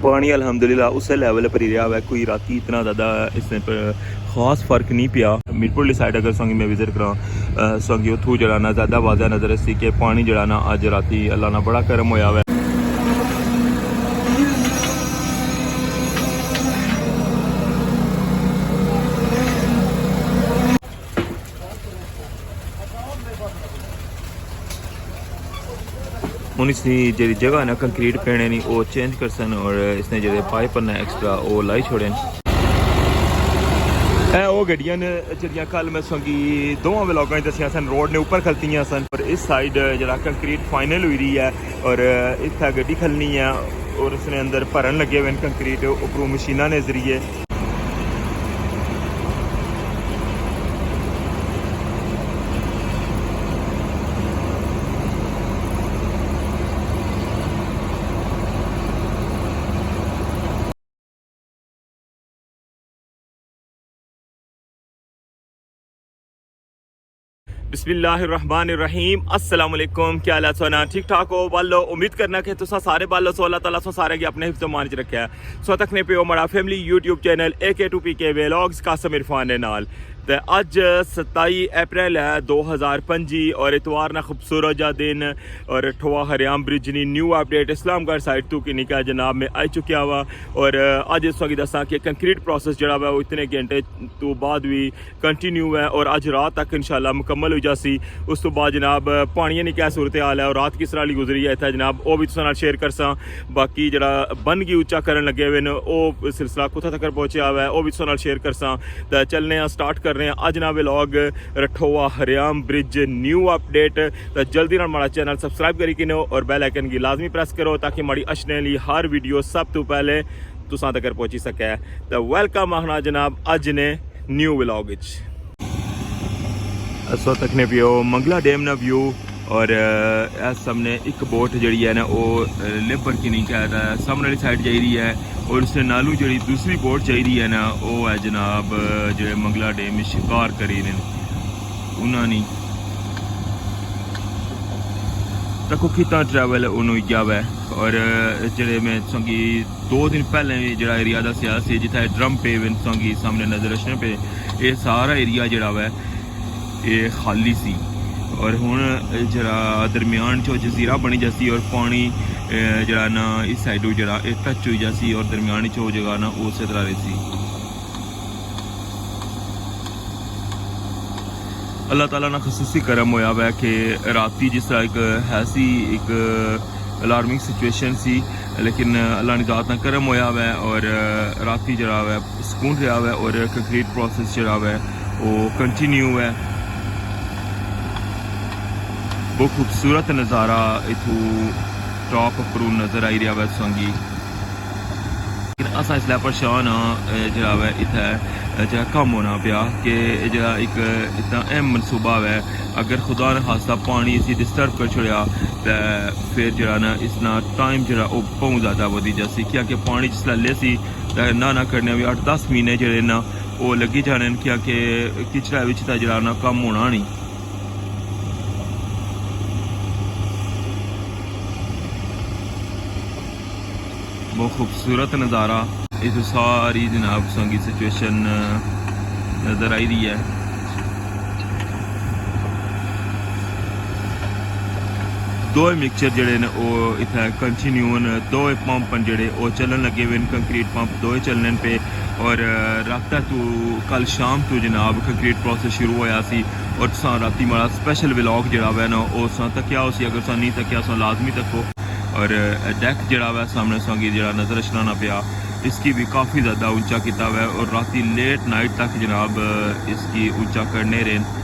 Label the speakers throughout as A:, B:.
A: पानी अल्हम्दुलिल्लाह उस लेवल पर ही रहा है, कोई राती इतना ज़्यादा इसने पर खास फर्क नहीं पिया। मीरपुर साइड अगर संगी मैं विजिट करा संगी उतू जरा ना ज़्यादा वाजह नजर सी कि पानी जरा ना अज राती अल्लाह ना बड़ा करम होया है। हूँ इसकी जी जगह ना कंक्रीट पेने नहीं वो चेंज कर सन और इसने जो पाइप ना एक्सट्रा वो लाई छोड़े वो गड्डियां जड़ियाँ कल मैं संगी दोवां व्लॉगां दसिया सन रोड ने ऊपर खलतियां सन और इस साइड जरा कंक्रीट फाइनल हुई रही है और इतना गड्डी खलनी है और उसने अंदर भरन लगे हुए कंक्रीट उपरों मशीना ने जरिए। बिस्मिल्लाहिर्रहमानिर्रहीम अस्सलाम वालेकुम। क्या हाल है सोना ठीक ठाक हो बालो? उम्मीद करना कि तुसा सारे बालो सो अल्लाह ताला सो सारे की अपने हिफ्ज़ मान च रखा है। सो तकने पे हमारा family YouTube channel AK2PK vlogs Qasim Irfan ने नाल तो अज 27 अप्रैल है 2025 और इतवार ना खूबसूरत जा दिन और ठोआ हरियाम ब्रिज नी न्यू अपडेट इस्लामगढ़ साइड तू की निका जनाब में आई चुकिया वा और अज इस वक्त दसा कि कंक्रीट प्रोसेस जड़ा वा वो इतने घंटे तो बाद भी कंटिन्यू है और अज रात तक इंशाल्लाह मुकम्मल हो जासी। उस तो बाद जनाब पानी की क्या सूरत हाल है और रात किस तरह गुजरी है इतना जनाब वो भी तुसां नाल शेयर करसा। बाकी जड़ा बन गी उच्चा करन लगे हुए वो सिलसिला कुत्थे तक पहुंचा हुआ है वो भी तुसां नाल शेयर करसा। तो चलने स्टार्ट कर रहे हैं अज ना व्लॉग रठोआ हरियाम ब्रिज न्यू अपडेट। तो जल्दी ना हमारा चैनल सब्सक्राइब करी किनो और बेल आइकन की लाजमी प्रेस करो ताकि हमारी अशने ली हर वीडियो सब तो पहले तुसां तक पहुंची सके। तो वेलकम आखना जनाब अज ने न्यू व्लॉग सो तक ने पियो मंगला डैम ना व्यू और इस सामने एक बोट जड़ी है ना वो लेबर की नहीं कह रहा सामने वाली साइड जा रही है और उससे नालू जड़ी दूसरी बोट जा रही है ना वो है जनाब जो मंगला डैम में शिकार करी ने उन्होंने तको कितना ट्रैवल उन्होंने किया हुआ है। और जेडे मैं संगी 2 दिन पहले जरा एरिया दसिया सी जिथे ड्रम पे संगी सामने नजर रखने पे ये सारा एरिया जड़ा हुआ है ये खाली सी और हुण जरा दरमियान चो जजीरा बनी जासी और पानी जरा ना इस साइडों जरा टच हो जासी और दरमियान चो जगह ना उस तरह रहती। अल्लाह ताला ना खसूसी करम होया हुआ है कि राती जिस तरह एक है सी एक अलार्मिंग सिचुएशन सी लेकिन अल्लाह ने ज़ात ना करम होया हुआ है और राती जरा हुआ है सुकून रहा हुआ है और कंक्रीट प्रोसेस जरा हुआ है वो कंटिन्यू है। बहुत खूबसूरत नज़ारा इथू टॉप पर नज़र आई रहा है संगी लेकिन असा इसलिए परेशान हाँ जरा वै इतना जरा कम होना पिया कि जरा एक इतना अहम मनसूबा है अगर खुदा न खासा पानी इसी डिस्टर्ब कर छोड़ा तो फिर जरा ना इसना टाइम जरा वो बहुत ज़्यादा वधी जासी क्योंकि पानी जिसला ले सी ना करने भी 8-10 महीने जड़े ना वो लगी जाने क्योंकि किचड़ा विच जरा ना कम होना नहीं। बहुत खूबसूरत नज़ारा इस सारी जनाब संगी सिचुएशन नज़र आई रही है। दो मिक्सचर जड़े ने वो इतना कंटिन्यू दो पंप जड़े वो चलन लगे हुए कंक्रीट पंप दो चलने पे और रात तो कल शाम तो जनाब कंक्रीट प्रोसेस शुरू होया सी और तुसा राती माड़ा स्पेशल व्लॉग जड़ा है ना वो तकिया हो सी अगर तुसा नहीं तकिया लाजमी तको और डेक जड़ा हुआ सामने संगी जरा नजर रचना पिया इसकी भी काफ़ी ज़्यादा ऊंचा किया हुआ है और राती लेट नाइट तक जनाब इसकी ऊंचा करने रहे।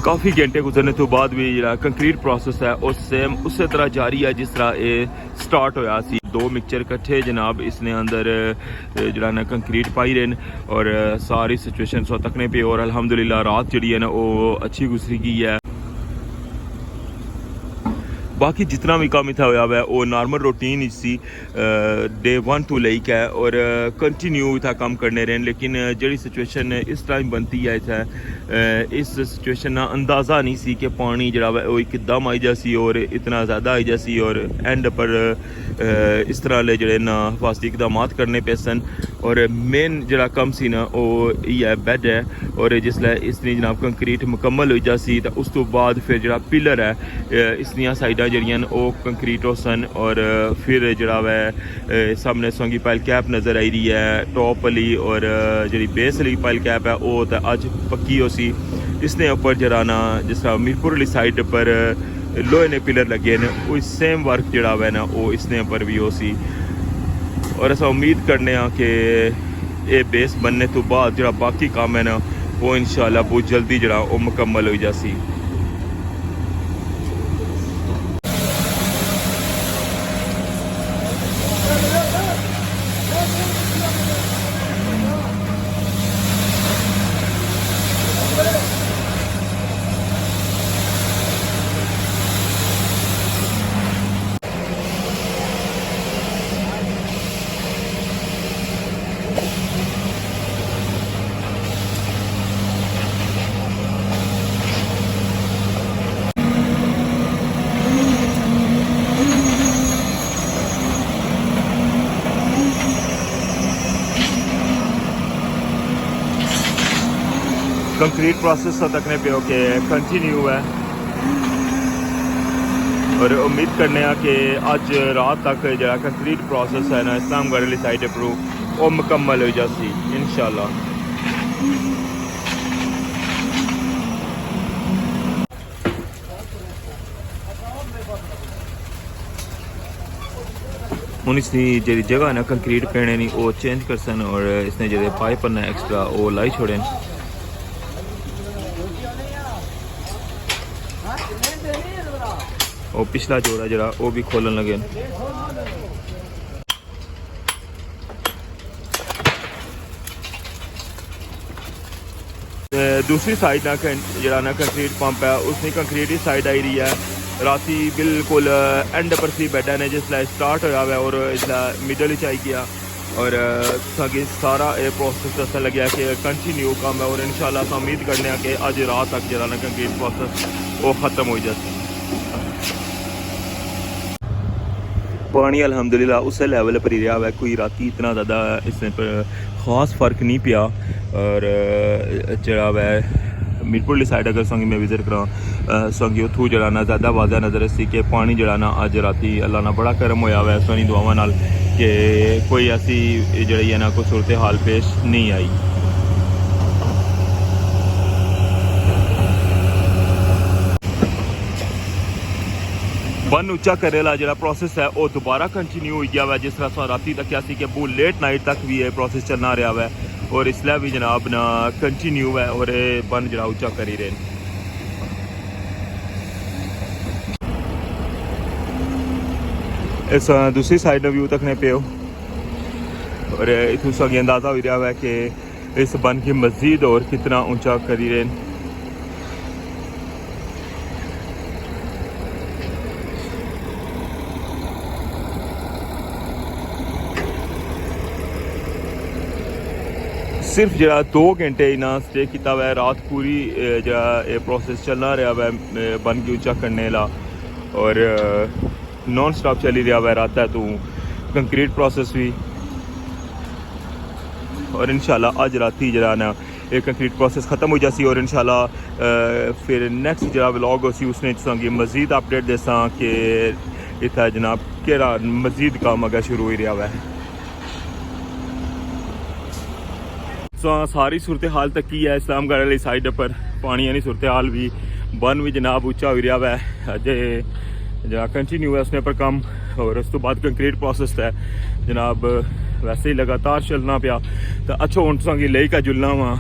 A: काफ़ी घंटे गुजरने तो बाद भी जरा कंक्रीट प्रोसेस है और सेम उस तरह जारी है जिस तरह ये स्टार्ट होया सी। 2 मिक्सचर कट्ठे जनाब इसने अंदर जरा ना कंक्रीट पाई रहे और सारी सिचुएशन सो तकने पे और अल्हम्दुलिल्लाह रात जड़ी है ना वो अच्छी गुजरी गई है। बाकी जितना भी काम इतना होया हुआ है वो नॉर्मल रूटीन ही सी डे 1 तो लेके है और कंटिन्यू इतना काम करने रहे। लेकिन जी सिचुएशन इस टाइम बनती है इतना इस सिचुएशन ना अंदाज़ा नहीं सी कि पानी जरा वो एकदम आई जासी और इतना ज़्यादा आई जासी और एंड पर इस तरह ले जड़े ना हिफाजती इकदाम करने पे सन। और मेन जरा कम सी ना वो ये बेड है और जिसलै इसने जनाब कंक्रीट मुकम्मल हो जासी तो उस तो बाद फिर जरा पिलर है इसनिया साइडा जड़ियां वो कंक्रीट हो सन और फिर जरा वै सामने सोंगी पाइल कैप नज़र आई रही है टॉप वाली और जी बेस वाली पाइल कैप है वो तो अज पक्की हो सी। इसने ऊपर जरा ना जिस तरह मीरपुर वाली साइड पर लोहे ने पिलर लगे ने वो सेम वर्क जड़ा वै ना वो इसने ऊपर भी हो सी। और अस उम्मीद करने कि ये बेस बनने तो बाद जरा बाकी काम है ना वो इंशाल्लाह बहुत जल्दी जरा वो मुकम्मल हो जासी। कंक्रीट प्रोसेस तकने पे ओके कंटिन्यू है और उम्मीद करने कि अज रात तक जरा कंक्रीट प्रोसेस है ना इस्लामगढ़ वाली साइड पर वो मुकम्मल हो जासी इंशाल्लाह। हूँ इसकी जी जगह ना कंक्रीट पेने नहीं वो चेंज कर सन और इसने जो पाइप ना एक्स्ट्रा वो लाई छोड़े। और पिछला जोड़ा जरा वो भी खोलन लगे। दूसरी साइड ना जरा ना कंक्रीट पंप है उसकी कंक्रीट ही साइड आई रही है राती बिल्कुल एंड पर सी बैठा ने जिसला स्टार्ट होया हुआ और इसला मिडल ही आई गया और सारा ये प्रोसेस दसन लगे कि कंटिन्यू काम है और इंशाल्लाह उम्मीद करने कि अज रात तक जरा ना कंक्रीट प्रोसेस वो ख़त्म हो जाए। पानी अल्हम्दुलिल्लाह उस लेवल पर ही रहा है कोई राती इतना ज़्यादा इसमें पर ख़ास फ़र्क नहीं पिया। और जरा वै मीरपुर साइड अगर संगी में विजिट करा संगी उथू जरा ना ज़्यादा वाज़ा नज़र सी कि पानी जरा ना अज राती अल्लाह ना बड़ा करम होया हुआ है सोनी दुआवां नाल कि कोई ऐसी जड़ी है ना कोई सूरत हाल पेश नहीं आई। बन उच्चा करे ला जरा प्रोसेस है वो दोबारा कंटिन्यू हो गया हुआ जिस तरह राती तक क्या कि बहुत लेट नाइट तक भी ये प्रोसेस चलना रहा है और इसलिए भी जनाब ना कंटिन्यू है और बन जरा उच्चा कर ही रहे। इस दूसरी साइड व्यू तकने पे हो और इतों सगी अंदाज़ा हो रहा है कि इस बन की मस्जिद और कितना ऊंचा कर ही रहे। सिर्फ जरा 2 घंटे ना स्टे किया हुआ है रात पूरी जरा ये प्रोसेस चलना रहा है बन की ऊंचा करने ला और नॉन स्टॉप चली रहा है रात है तो कंक्रीट प्रोसेस भी और इंशाल्लाह आज राती जरा ना ये कंक्रीट प्रोसेस ख़त्म हो जासी और इंशाल्लाह फिर नेक्स्ट जरा व्लॉग हो सी उसने संगी मज़ीद अपडेट देसा कि इतना जनाब केड़ा मज़ीद काम अगर शुरू हो रहा है। सारी सूरत हाल तक की है इस्लामगढ़ वाली साइड पर पानी यानी सूरत हाल भी बन भी जनाब उच्चा हो रहा है अजय जरा कंटिन्यू है उसने पर कम और उस तो बाद कंक्रीट प्रोसेस है जनाब वैसे ही लगातार चलना पाया तो अच्छा हूँ तुसा लेई का जुलना वा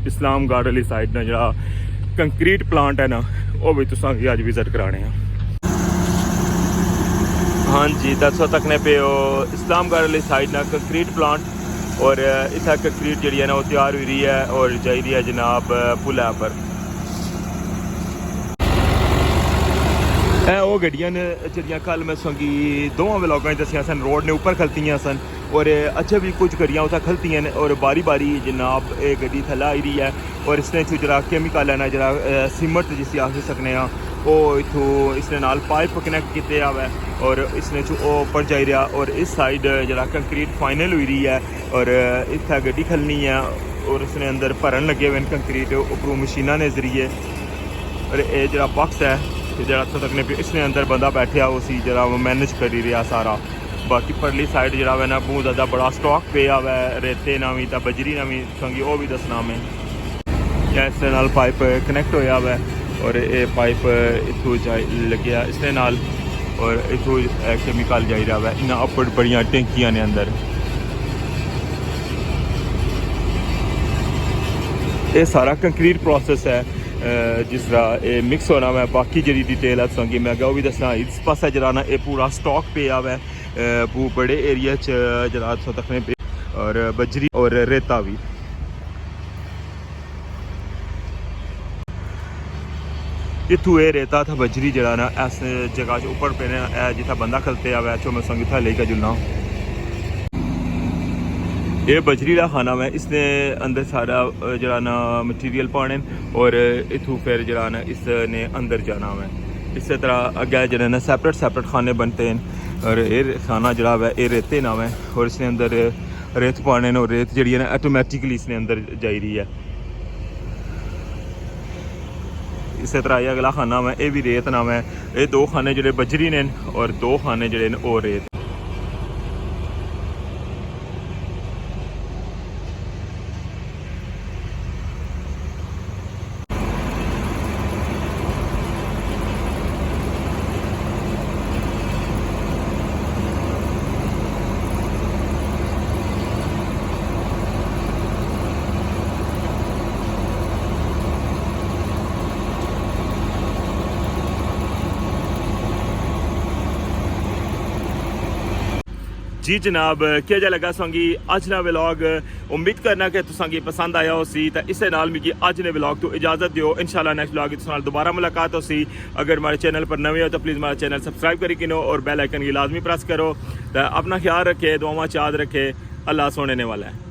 A: इस्लामगढ़ वाली साइड ना जरा कंक्रीट प्लांट है ना वो भी तुसा अज विजिट कराने। हाँ जी दसो तकने पे इस्लामगढ़ वाली साइड ना कंक्रीट प्लांट और इतना कंक्रीट जी है ना वो तैयार हुई रही है और जा रही है जनाब पुल पर। ਇਹ ਉਹ ਗੱਡੀਆਂ ਨੇ ਜਿਹੜੀਆਂ ਕੱਲ मैं संगी दोवां व्लॉगां च दस्सियां सन रोड ने ऊपर खलतियां सन और अच्छे भी कुछ गड्डियां उत्थै खलतियां ने और बारी बारी जनाब ये गड्डी थल्ले आई दी है और इसने जरा केमिकल है ना जरा सीमेंट जिसी आख सकने वो इत्थों इसने नाल पाइप कनैक्ट किते हुआ है और इसने ऊपर जाई रहा और इस साइड जरा कंक्रीट फाइनल हुई रही है और इत्थै गड्डी खलनी है और इसने अंदर भरन लगे हुए कंक्रीट उपरों मशीना ने जरिए और ये जरा बॉक्स है जरा इत्थों तक ने इसने अंदर बंदा बैठा उसी जरा मैनेज करी रहा सारा बाकी परली साइड जरा है ना बहुत ज़्यादा बड़ा स्टॉक पे हुआ है रेते नवी तो बजरी नवी संगी वो भी दसना मैं या इस नाल पाइप कनैक्ट होया हुआ है और ये पाइप इत्थों लगे इसने नाल और इत्थों केमिकल जाई रहा है इन्ना अपर बड़ियां टैंकियां ने अंदर ये सारा कंक्रीट प्रोसेस है जिस तरह ये मिक्स होना है बाकी जी डिटेल है संगी मैं वो भी दसना इस पास जरा ना ये पूरा स्टॉक पे हुआ है बड़े एरिया जरा तकने पे और बजरी और रेता भी इतू ये रेता था बजरी जरा ना इस जगह ऊपर पे जितना बंदा खलते हुआ है मैं संगी था लेकर जुलना ये बजरी का खाना है इसने अंदर सारा जरा ना मटीरियल पाने और इथू फिर जरा ना इसने अंदर जाना है इस तरह अगे जरा ना सेपरेट खाने बनते हैं और ये खाना जरा है ये रेते ना है और इसने अंदर रेत पाने और रेत जी है ना ऑटोमैटिकली इसने अंदर जा रही है इस तरह ये अगला खाना है ये भी रेत नाम है ये दो खाने जोड़े बजरी ने और दो खाने जोड़े वो रेत जी जनाब क्या जा लगा संगी अज ना व्लॉग उम्मीद करना कि तुसांगी पसंद आया हो सी तो इस नाल मिगी अज ने व्लॉग तो इजाजत दियो इंशाल्लाह नेक्स्ट व्लॉग तुसां दोबारा मुलाकात हो सी अगर हमारे चैनल पर नवे हो तो प्लीज़ हमारा चैनल सब्सक्राइब करी किनो और बेल आइकन की लाजमी प्रेस करो तो अपना ख्याल रखे दुआवां याद रखे अल्लाह सोने वाला है।